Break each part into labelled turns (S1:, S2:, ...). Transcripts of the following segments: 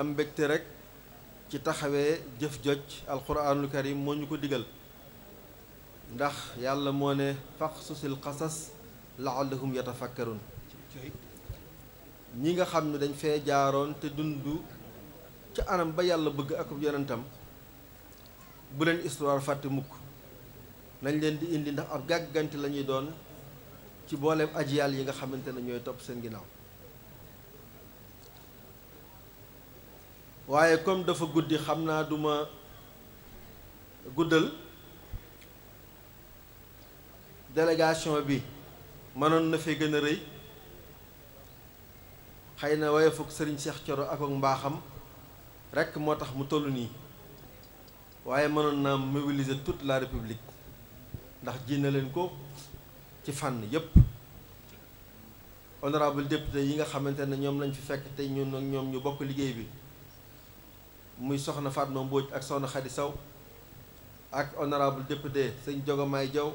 S1: am mbégte rek ci taxawee jëf joj alquranul karim moo ñu ko digal ndax yàlla moo ne faqsusil qasas laallahum yatafakkarun ñi nga xam ne dañ fee jaaroon te dund ca anam ba yàlla bëgg ak yonentam bu leen histoire fàtte mukk nañ leen di indi ndax ab gàgganti la ñuy doon ci booleem ajiyaal yi nga xamante ne ñooy topp seen ginnaaw waaye comme dafa guddi xam naa duma guddal délégation bi mënoon na fee gën a rëy xëy na waaye foog Serigne Cheikh Thioro ak mbaaxam rekk moo tax mu toll nii waaye mënoon naa mobiliser toute la république ndax ji na leen ko ci fànn yépp honorable député yi nga xamante ne ñoom lañ fi fekk tey ñun ak ñoom ñu bokk liggéey bi muy soxna Fatma Mbodj ak soxna Khady Sow ak honorable député sëñ Jogomaay Jaw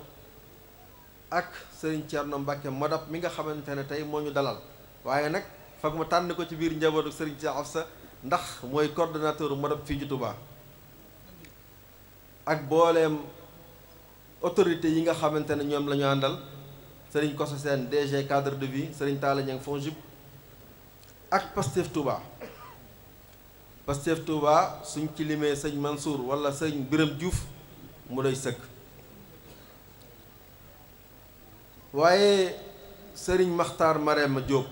S1: ak sëriñ Thierno Mbacke Modap mi nga xamante ne tey moo ñu dalal waaye nag foog ma tànn ko ci biir njabootu sëriñ Cheikh Afsa ndax mooy coordonnateur Modap fii ci Touba ak booleem autorité yi nga xamante ne ñoom la ñu àndal sëriñ Koso Sène DG cadre de vie sëriñ Talla Niang FONGIP ak Pastef Touba Pastef Touba suñ ci limee sëñ Mansour wala sëñ Biram Diouf mu doy sëkk waaye sëriñ Maxtaar Marema Diop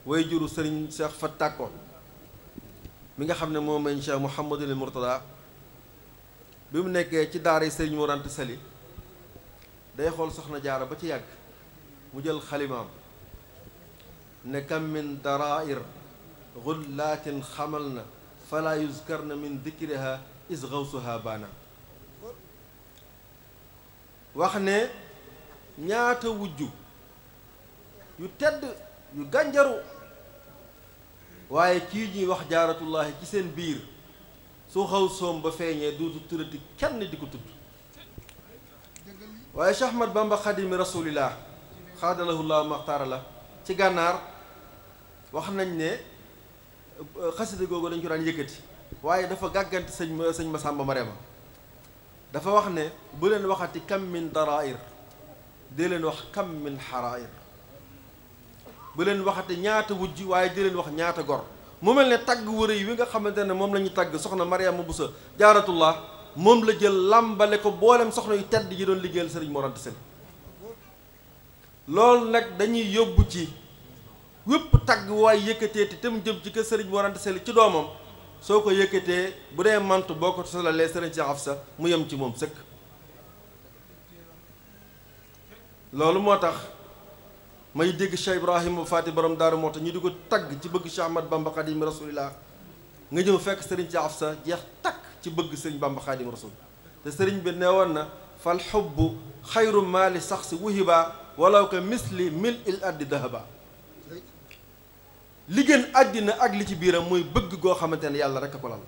S1: way juru sëriñ Cheikh Fattako mi nga xam ne moom mañ Cheikh Mouhamadul Mourtada bi mu nekkee ci daara yi sëriñ Mor Anta Sali day xool soxna jaara ba ci yàgg mu jël xalimaam ne kam min darair gullaatin xamal na fala yuzkarna min dikriha is gawsuha baana wax ne ñaata wujju yu tedd yu gànjaru waaye kii ñuy wax jaaratullahi ci seen biir su xaw soom ba feeñee duutu tuddati kenn di ko tudd waaye Cheikh Ahmad Bamba xadimi rasulillah xaadalahullahu maxtaara la ci gànnaar wax nañ ne xasida googu dañ ko daan yëkkati waaye dafa gàgganti sëñ Masamba Marema dafa wax ne bu leen waxati kam min darair dee leen wax kam min xarair bu leen waxati ñaata wujj waaye di leen wax ñaata gor mu mel ne tagg wërë yi wi nga xamante ne moom la ñu tagg soxna Mariama Boussa jaaratullah moom la jël làmbale ko boolem soxna yu tedd yi doon liggéeyal sëriñ Mor Anta Sali loolu nag dañuy yóbbu ci wépp tagg waaye yëkkatee te tam jëm ci kër sëriñ Mor Anta Sali ci doomam soo ko yëkkatee bu dee mantu boo ko solalee sëriñ Cheikh Afsa mu yem ci moom sëkk loolu moo tax may dégg Cheikh Ibrahima Faati borom Daaru moo tax ñu di ko tagg ci bëgg Cheikh Ahmad Bamba Xadim Rasulillah nga ñëw fekk sëriñ Cheikh Afsa jeex takk ci bëgg sëriñ Bamba Xadim Rasul te sëriñ bi nee woon na fal xubbu xayru maali sax si wuhiba walaw ka misli mil il addi dahaba li gën àddina ak li ci biiram mooy bëgg goo xamante ne yàlla rek a ko lal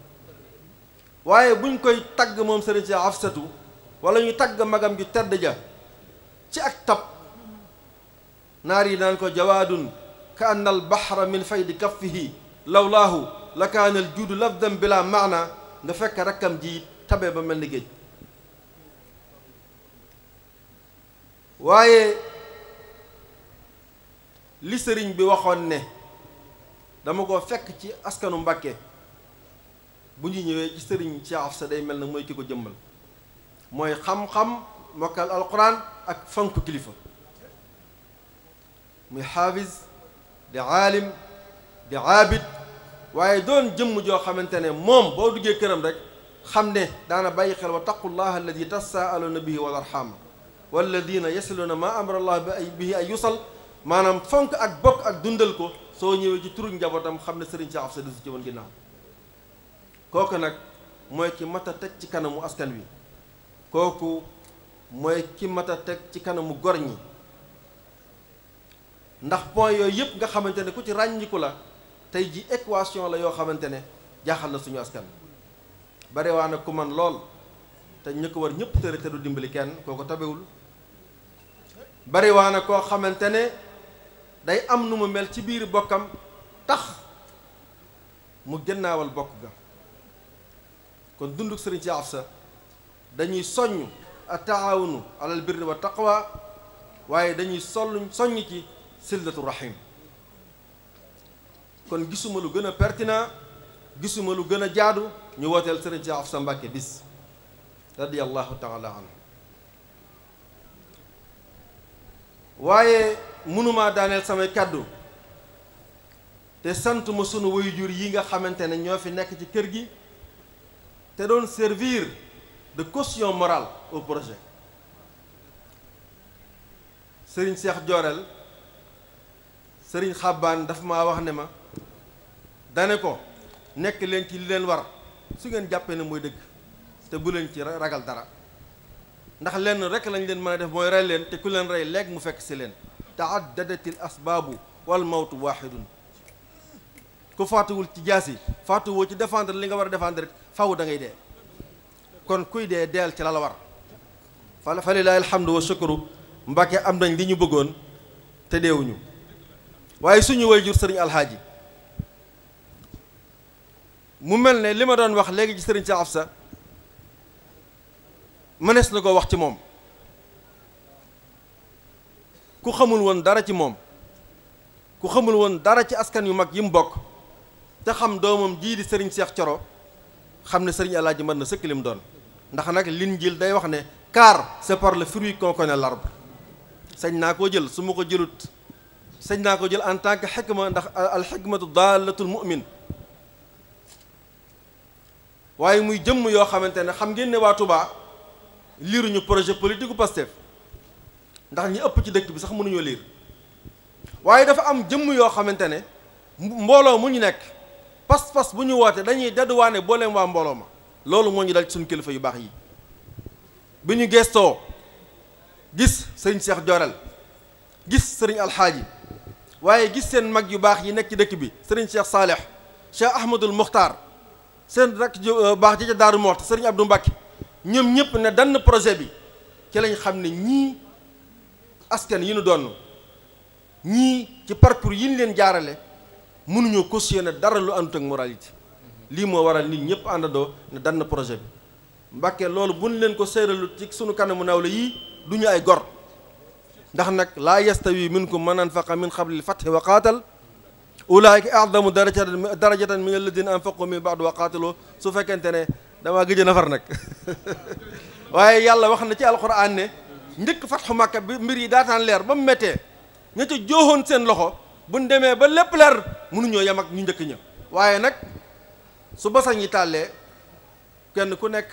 S1: waaye buñ koy tagg moom sëriñ Cheikh Afsatu wala ñu tagg magam ju tedd ja ci ak tab naar yi naan ko jawaadun ka anna al bahra min faydi kaffihi lawlaahu la kaana al juudu lafdan bila maana nga fekk rakkam ji tabe ba mel ni géej waaye li sëriñ bi waxoon ne dama ko fekk ci askanu Mbàkke bu ñu ñëwee ci sëriñ Cheikh Afsa day mel na mooy ki ko jëmmal mooy xam-xam mokkal alquran ak fonk kilifa muy xaafis di aalim di aabid waaye doon jëmm joo xamante ne moom boo duggee këram rek xam ne daana bàyyi xel wa taqullaha alladi tasaaluna bihi wal arham walladina yasiluna ma amara allah bihi ay yusal maanaam fonk ak bokk ak dundal ko soo ñëwee ci turu njabootam xam ne sëriñ Cheikh Afsa du si ci woon ginnaaw kooku nag mooy ki mat a teg ci kanamu askan wi kooku mooy ki mat a teg ci kanamu gor ñi ndax point yooyu yëpp nga xamante ne ku ci ràññiku la tey ji équation la yoo xamante ne jaaxal na suñu askan bare waa na ku man lool te ñu ko war ñëpp tëre te du dimbali kenn kooko tabewul bare waa na koo xamante ne day am nu mu mel ci biir bokkam tax mu gennaawal bokk ga. kon dunduk sëriñ Cheikh Afsa dañuy soññ at-taawunu alal birri wa taqwa waaye dañuy soññ ci sillatu rahim. kon gisuma lu gën a pertinent gisuma lu gën a jaadu ñu wooteel sëriñ Cheikh Afsa Mbàkke bis radiyallahu taala anhu. waaye mënumaa daaneel samay kàddu te sant ma sunu waajur yi nga xamante ne ñoo fi nekk ci kër gi te doon servir de caution morale au projet. sëriñ Cheikh Jorel sëriñ Xabbaan dafa maa wax ne ma dane ko nekk leen ci li leen war su ngeen jàppee ne mooy dëgg te bu leen ci ragal dara ndax lenn rek lañ leen mën a def mooy rey leen te ku leen rey léegi mu fekk si leen. ta'addadatil asbaabu wal mawtu waahidun. ku faatuwul ci jaasi faatuwoo ci défendre li nga war a défendre rek faw da ngay dee. kon kuy dee deel ci la la war. fa lillaahi alhamdu wa shukru. Mbàkke am nañ li ñu bëggoon te deewuñu. waaye suñu waajur sëriñ alxaaji mu mel ne li ma doon wax léegi ci sëriñ Cheikh Afsa mënees na ko wax ci moom. ku xamul woon dara ci moom ku xamul woon dara ci askan yu mag yi mu bokk te xam doomam jii di sëriñ Cheikh Thioro xam ne sëriñ alaaji mën na sëkk li mu doon. ndax nag l'Injiil day wax ne car c'est par le fruit qu'on connaît l'arbre. sañ naa koo jël su ma ko jëlut sañ naa ko jël en tant que xikma ndax al xikmatu daalatul mu'min. waaye muy jëmm yoo xamante ne xam ngeen ne waa Touba liiruñu projet politique u Pastef ndax ñi ëpp ci dëkk bi sax mënuñoo liir. waaye dafa am jëmm yoo xamante ne mbooloo mu ñu nekk pas-pas bu ñu woote dañuy dedduwaane booleem waa mbooloo ma. loolu moo ñu dal ci suñu kilifa yu baax yi bi ñu gestoo gis sëriñ Cheikh Jorel gis sëriñ alxaaji waaye gis seen mag yu baax yi nekk ci dëkk bi sëriñ Cheikh Saalih Cheikh Ahmadul Muxtaar seen rakk ju baax ji ca Daaru Muxti sëriñ Abdou Mbacke ñoom ñëpp ne dann projet bi ci lañ xam ne ñii askan yi ñu doon ñii ci parcours yi ñu leen jaarale mënuñoo cautionné dara lu àndut ak moralité. lii moo waral nit ñëpp àndandoo ne dann projet bi. Mbàkke loolu buñ leen ko séeralu ci sunu kanamu nawle yii du ñu ay gor ndax nag laa yastawi minkum man anfaqa min qabli l-fathi wa qaatal ulaa'ika a'zamu darajatan min alladina anfaqu min ba'du wa qaatalu. su fekkente ne damaa gëj a nafar nag waaye yàlla wax na ci alquran ne njëkk fatxu Makka bi mbir yi daataan leer ba mu méttee ña ca jooxoon seen loxo buñ demee ba lépp leer mënuñoo yem ak ñu njëkk ña. waaye nag su basañ yi tàllee kenn ku nekk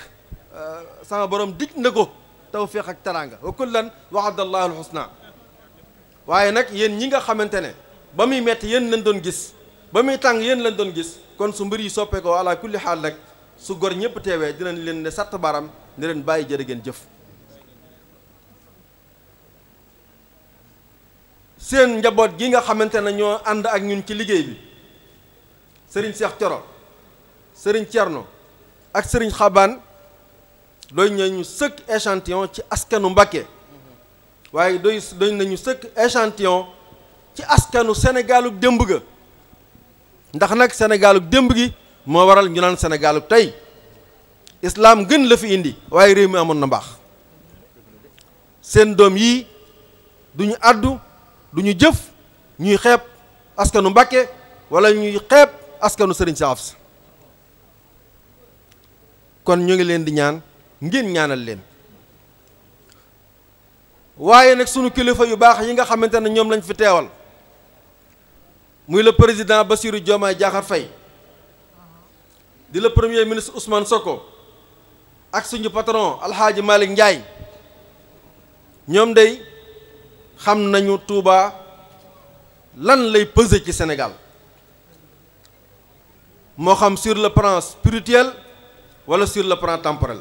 S1: sama borom dig na ko tawfiq ak teraanga wa kullan wa'adallahu al-husna. waaye nag yéen ñi nga xamante ne ba muy metti yéen lañ doon gis ba muy tàng yéen lañ doon gis kon su mbir yi soppee ko ala kulli xaal nag su gor ñëpp teewee dinañ leen ne satt baram ne leen bàyyi jërë ngeen jëf. seen njaboot gi nga xamante ne ñoo ànd ak ñun ci liggéey bi sëriñ Cheikh Thioro sëriñ Thierno ak sëriñ Xabaan doy nañu sëkk échantillon ci askanu Mbàkke waaye doy nañu sëkk échantillon ci askanu Sénégaluk démb ga ndax nag Sénégaluk démb gi moo waral ñu naan Sénégaluk tey islaam gën la fi indi waaye réew mi amoon na mbaax. seen doom yii duñu àddu duñu jëf ñuy xeeb askanu Mbàkke wala ñuy xeeb askanu sëriñ Cheikh Afsa. kon ñu ngi leen di ñaan ngeen ñaanal leen. waaye nag sunu kilifa yu baax yi nga xamante ne ñoom lañ fi teewal muy le président Bassirou Diomaye Diakhar Faye di le premier ministre Ousmane Sonko ak suñu patron Alxaaji Malick Ndiaye ñoom day xam nañu Touba lan lay peser ci Sénégal moo xam sur le plan spirituel wala sur le plan temporel.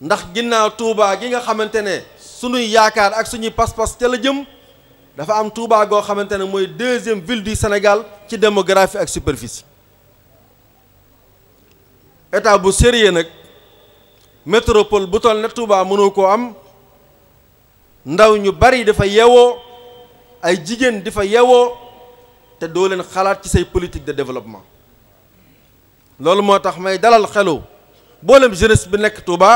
S1: ndax ginnaaw Touba gi nga xamante ne suñuy yaakaar ak suñuy pas-pas ca la jëm dafa am Touba goo xamante ne mooy deuxième ville du Sénégal ci démographie ak superficie. état bu sérieux nag métropole bu toll ne Touba mënoo koo am ndaw ñu bari dafa yeewoo ay jigéen di fa yeewoo te doo leen xalaat ci say politique de développement. loolu moo tax may dalal xelu boolem jeunesse bi nekk Touba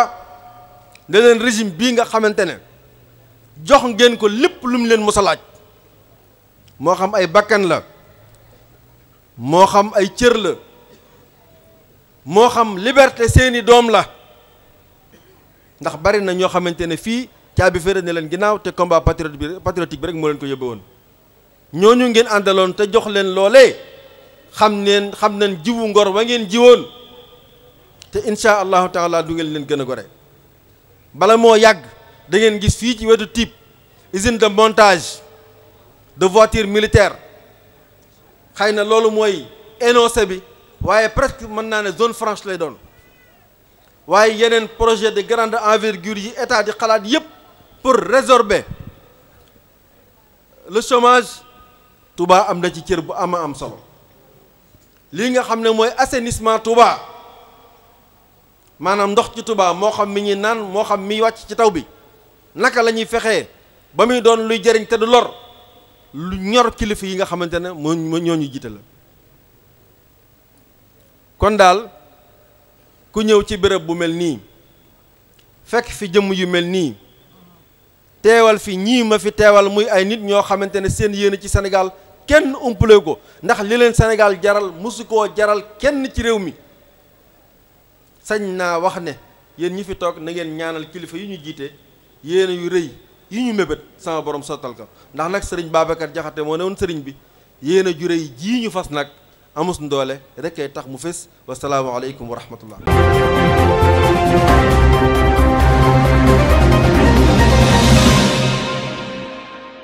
S1: ne leen régime bii nga xamante ne jox ngeen ko lépp lu mu leen mos a laaj moo xam ay bakkan la moo xam ay cër la moo xam liberté seeni doom la ndax bari na ñoo xamante ne fii caabi féere ne leen ginnaaw te combat patriotique bi rek moo leen ko yóbbe woon ñooñu ngeen àndaloon te jox leen loolee xam nañ jiwu ngor wa ngeen jiwoon te insha allahu taala du ngeen leen gën a gore bala moo yàgg da ngeen gis fii ci wetu type usine de montage de voitures militaires xëy na loolu mooy énoncé bi waaye presque mën naa ne zone franche lay doon waaye yeneen projet de grande envergure yi état di xalaat yépp pour résorber le chômage Touba am na ci cër bu ama am solo lii nga xam ne mooy assainissement Touba maanaam ndox ci Touba moo xam mi ñuy naan moo xam mi wàcc ci taw bi naka la ñuy fexee ba muy doon luy jëriñ te du lor lu ñor kilifa yi nga xamante ne moo ñoo ñu jiite la kon daal ku ñëw ci béréb bu mel nii fekk fi jëmm yu mel nii teewal fi ñii ma fi teewal muy ay nit ñoo xamante ne seen yéene ci Sénégal kenn umpale ko ndax li leen Sénégal jaral mosu koo jaral kenn ci réew mi sañ naa wax ne yéen ñi fi toog na ngeen ñaanal kilifa yi ñu jiite yéene yu rëy yi ñu mébét sama borom sottal ko ndax nag sëriñ Babacar Jaxate moo ne woon sëriñ bi yéene ju rëy jii ñu fas nag amus ndoole rek ay tax mu fés wasalaamu aleykum wa rahmatullah